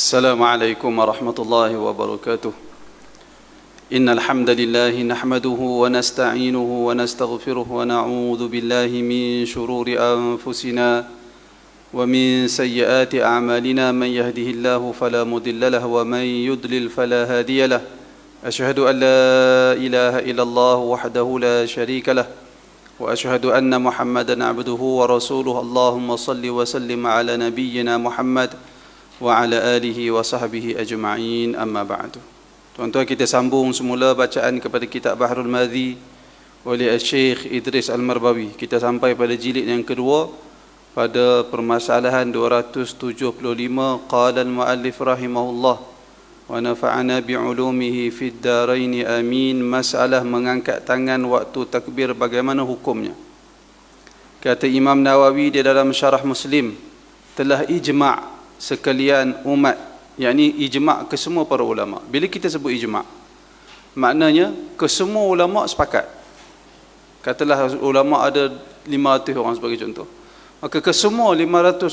السلام عليكم ورحمة الله وبركاته. إن الحمد لله نحمده ونستعينه ونستغفره ونعوذ بالله من شرور أنفسنا ومن سيئات أعمالنا. من يهده الله فلا مضل له ومن يضلل فلا هادي له. أشهد أن لا إله إلا الله وحده لا شريك له وأشهد أن محمدا عبده ورسوله. اللهم صل وسلم على نبينا محمد wa ala alihi wa sahbihi ajma'in, amma ba'du. Tuan-tuan, kita sambung semula bacaan kepada kitab Bahrul Madhi oleh Syekh Idris Al-Marbawi. Kita sampai pada jilid yang kedua pada permasalahan 275. Qala al-muallif rahimahullah wa nafa'ana bi'ulumihi fid darain amin. Masalah mengangkat tangan waktu takbir, bagaimana hukumnya? Kata Imam Nawawi di dalam Syarah Muslim, telah ijma' sekalian umat, yakni ijma' ke semua para ulama. Bila kita sebut ijma', maknanya kesemua ulama sepakat. Katalah ulama ada 500 orang sebagai contoh, maka kesemua 500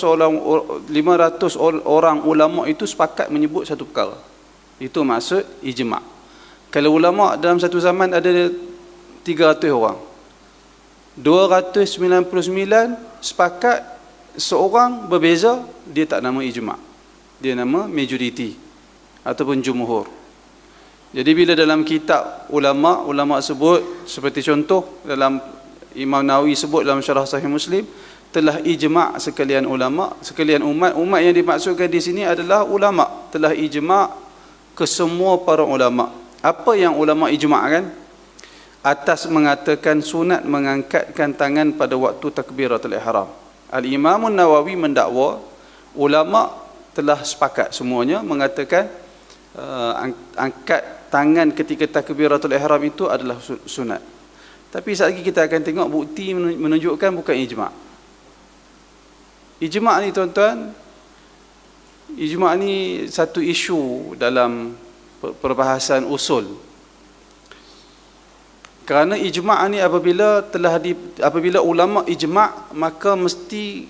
orang ulama itu sepakat menyebut satu perkara. Itu maksud ijma'. Kalau ulama dalam satu zaman ada 300 orang, 299 sepakat, seorang berbeza, dia tak nama ijma', dia nama majoriti ataupun jumhur. Jadi bila dalam kitab ulama sebut, seperti contoh dalam Imam Nawawi sebut dalam Syarah Sahih Muslim, telah ijma' sekalian ulama, sekalian umat. Umat yang dimaksudkan di sini adalah ulama. Telah ijma' kesemua para ulama. Apa yang ulama ijma'kan? Atas mengatakan sunat mengangkatkan tangan pada waktu takbiratul ihram. Al-Imam Nawawi mendakwa ulama telah sepakat semuanya mengatakan angkat tangan ketika takbiratul ihram itu adalah sunat. Tapi sekali lagi kita akan tengok bukti menunjukkan bukan ijma'. Ijma' ni tuan-tuan, ijma' ni satu isu dalam perbahasan usul. Kerana ijma' ni apabila ulama ijma', maka mesti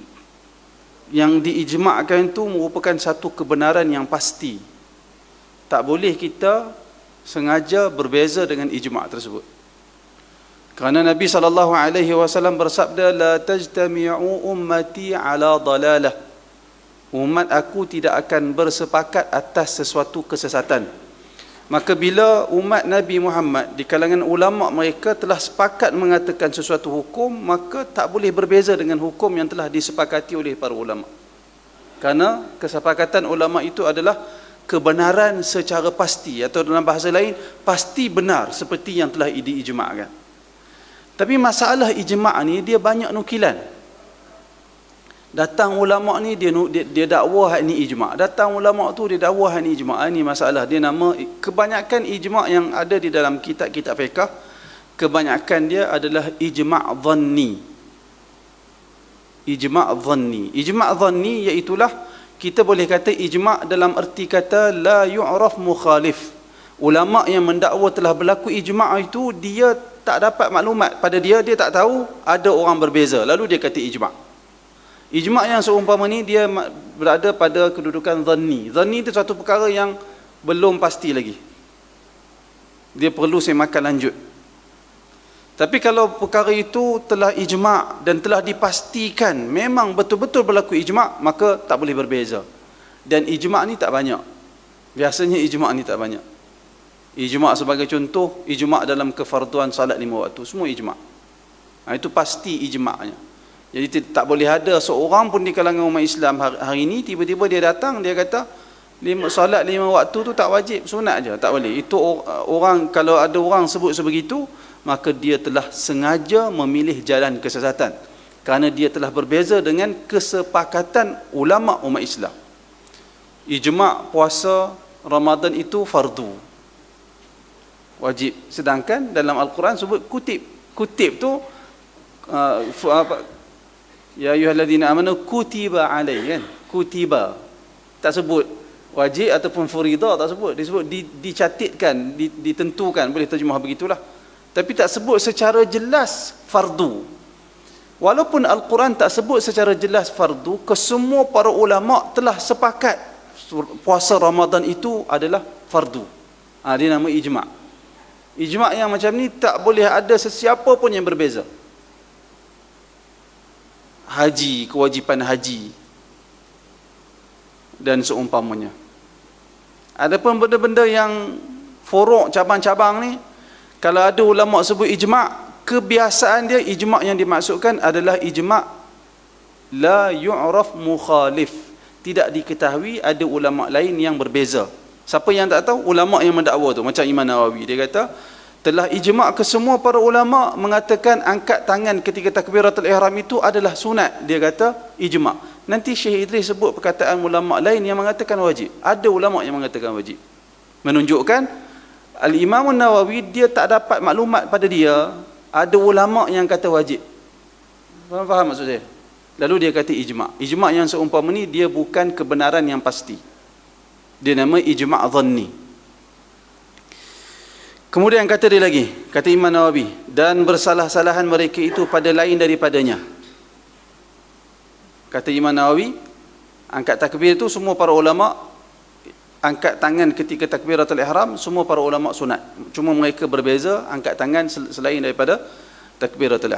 yang diijma'kan itu merupakan satu kebenaran yang pasti. Tak boleh kita sengaja berbeza dengan ijma' tersebut. Kerana Nabi SAW bersabda, la tajtami'u ummati ala dalalah. Umat aku tidak akan bersepakat atas sesuatu kesesatan. Maka bila umat Nabi Muhammad di kalangan ulama mereka telah sepakat mengatakan sesuatu hukum, maka tak boleh berbeza dengan hukum yang telah disepakati oleh para ulama. Kerana kesepakatan ulama itu adalah kebenaran secara pasti, atau dalam bahasa lain, pasti benar seperti yang telah diijma'kan. Tapi masalah ijma' ni dia banyak nukilan. Datang ulama ni dia dakwah hak ni ijma', datang ulama tu dia dakwah hak ni ijma'. Ini masalah. Dia nama, kebanyakan ijma' yang ada di dalam kitab-kitab fiqh, kebanyakan dia adalah ijma' dhanni. Ijma' dhanni. Ijma' dhanni iaitulah, kita boleh kata ijma' dalam erti kata la yu'raf mukhalif. Ulama yang mendakwa telah berlaku ijma' itu, dia tak dapat maklumat pada dia tak tahu ada orang berbeza, lalu dia kata ijma'. Ijma' yang seumpama ni dia berada pada kedudukan dhanni. Dhanni itu satu perkara yang belum pasti lagi, dia perlu semakan lanjut. Tapi kalau perkara itu telah ijma' dan telah dipastikan memang betul-betul berlaku ijma', maka tak boleh berbeza. Dan ijma' ni tak banyak. Biasanya ijma' ni tak banyak. Ijma' sebagai contoh, ijma' dalam kefarduan salat 5 waktu, semua ijma'. Itu pasti ijma'nya. Jadi tak boleh ada seorang pun di kalangan umat Islam hari ini tiba-tiba dia datang, dia kata solat 5 waktu tu tak wajib, sunat je. Tak boleh. Itu orang, kalau ada orang sebut sebegitu, maka dia telah sengaja memilih jalan kesesatan, kerana dia telah berbeza dengan kesepakatan ulama umat Islam. Ijma' puasa Ramadan itu fardu, wajib. Sedangkan dalam Al-Quran sebut kutib. Kutib tu ya ayyuhalladzina amanu kutiba alaihi, kan? Kutiba. Tak sebut wajib ataupun faridah, tak sebut. Disebut dicatatkan, ditentukan, boleh terjemah begitulah. Tapi tak sebut secara jelas fardu. Walaupun Al-Quran tak sebut secara jelas fardu, kesemua para ulama telah sepakat puasa Ramadan itu adalah fardu. Dia nama ijma'. Ijma' yang macam ni tak boleh ada sesiapa pun yang berbeza. Haji, kewajipan haji dan seumpamanya. Adapun benda-benda yang furuk, cabang-cabang ni, kalau ada ulama sebut ijma', kebiasaan dia ijma' yang dimaksudkan adalah ijma' la yu'raf mukhalif, tidak diketahui ada ulama' lain yang berbeza. Siapa yang tak tahu? Ulama' yang mendakwa tu, macam Imam Nawawi, dia kata telah ijma' ke semua para ulama' mengatakan angkat tangan ketika takbiratul ihram itu adalah sunat. Dia kata ijma'. Nanti Syekh Idris sebut perkataan ulama' lain yang mengatakan wajib. Ada ulama' yang mengatakan wajib, menunjukkan Al-Imam Nawawi dia tak dapat maklumat pada dia ada ulama' yang kata wajib. Faham maksud saya? Lalu dia kata ijma'. Ijma' yang seumpama ni dia bukan kebenaran yang pasti, dia nama ijma' dhanni. Kemudian kata dia lagi, kata Imam Nawawi, dan bersalah-salahan mereka itu pada lain daripadanya. Kata Imam Nawawi, angkat takbir itu semua para ulama, angkat tangan ketika takbiratul ihram semua para ulama sunat. Cuma mereka berbeza angkat tangan selain daripada takbiratul ihram.